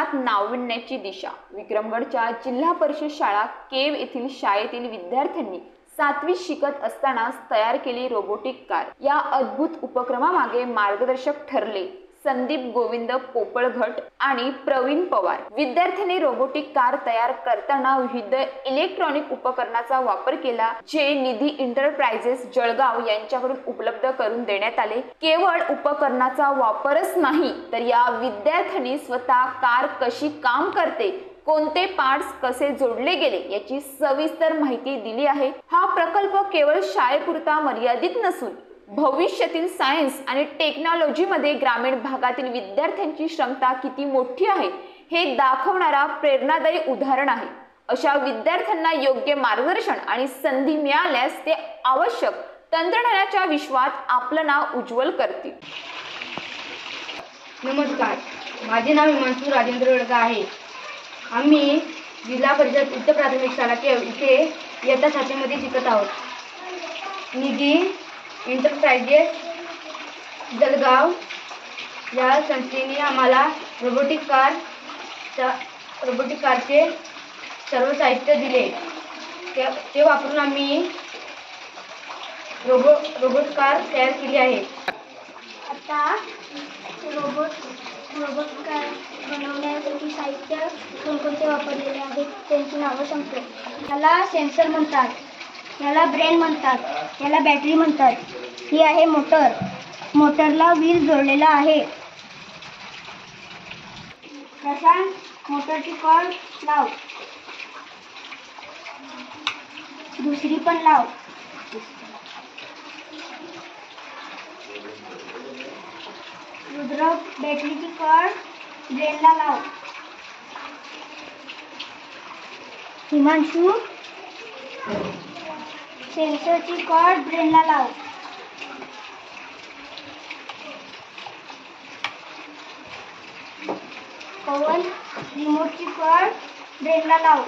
शिक्षणात नाविन्याची दिशा. विक्रमगडच्या जिल्हा परिषद शाळा केव येथील शाळेतील विद्यार्थ्यांनी 7वीत शिकत असतानाच तयार केली रोबोटिक कार. या अद्भुत उपक्रमामागे मार्गदर्शक ठरले संदीप गोविंद पोपळघट आणि प्रवीण पवार. विद्यार्थ्यांनी रोबोटिक कार तयार करताना विविध इलेक्ट्रॉनिक उपकरणाचा वापर केला, जे निधी एंटरप्राइजेस जळगाव यांच्याकडून उपलब्ध करून देण्यात आले. केवळ उपकरणाचा वापरच नाही तर या विद्यार्थ्यांनी स्वतः कार कशी काम करते, कोणते पार्ट्स कसे जोडले गेले याची सविस्तर माहिती दिली आहे. हा प्रकल्प केवळ शाळेपुरता मर्यादित नसून भविष्यातील सायन्स आणि टेक्नॉलॉजीमध्ये ग्रामीण भागातील विद्यार्थ्यांची क्षमता किती मोठी आहे हे दाखवणारा प्रेरणादायी उदाहरण आहे. अशा विद्यार्थ्यांना योग्य मार्गदर्शन आणि संधी मिळाल्यास ते आवश्यक तंत्रज्ञानाच्या विश्वात आपलं नाव उज्ज्वल करतील. नमस्कार, माझे नाव हिमांशू राजेंद्र वडगा आहे. आम्ही जिल्हा परिषद उच्च प्राथमिक शाळा केव इथे इयत्ता 7वीमध्ये शिकत आहोत. निधी एंटरप्राइजेस जळगाव या संस्थेने आम्हाला रोबोटिक कारचे सर्व साहित्य दिले. ते वापरून आम्ही रोबोट कार तयार केली आहे. आता रोबोट कार बनवण्यासाठी साहित्य कोणकोणते वापरलेले आहेत त्यांची नावं सांगतो. याला सेन्सर म्हणतात, याला ब्रेन म्हणतात, याला बॅटरी म्हणतात. ही आहे मोटर. मोटरला व्हील जोडलेला आहे. प्रशांत, मोटरची कॉर्ड लाव. दुसरी पण लाव. रुद्र, बॅटरीची कॉर्ड ब्रेनला लाव. हिमांशू, सेन्सरची कॉर्ड ब्रेनला लाव. पवन, रिमोटची कॉर्ड ब्रेनला लाव.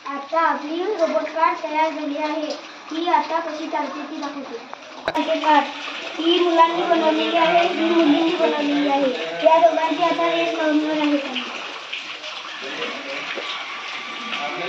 आता आपली रोबोट कार तयार झाली आहे. ही आता कशी चालते ती दाखवते. ही मुलांनी बनवलेली आहे, ही मुलींनी बनवलेली आहे. या दोघांची आता रेस लावणार आहे. आपल्या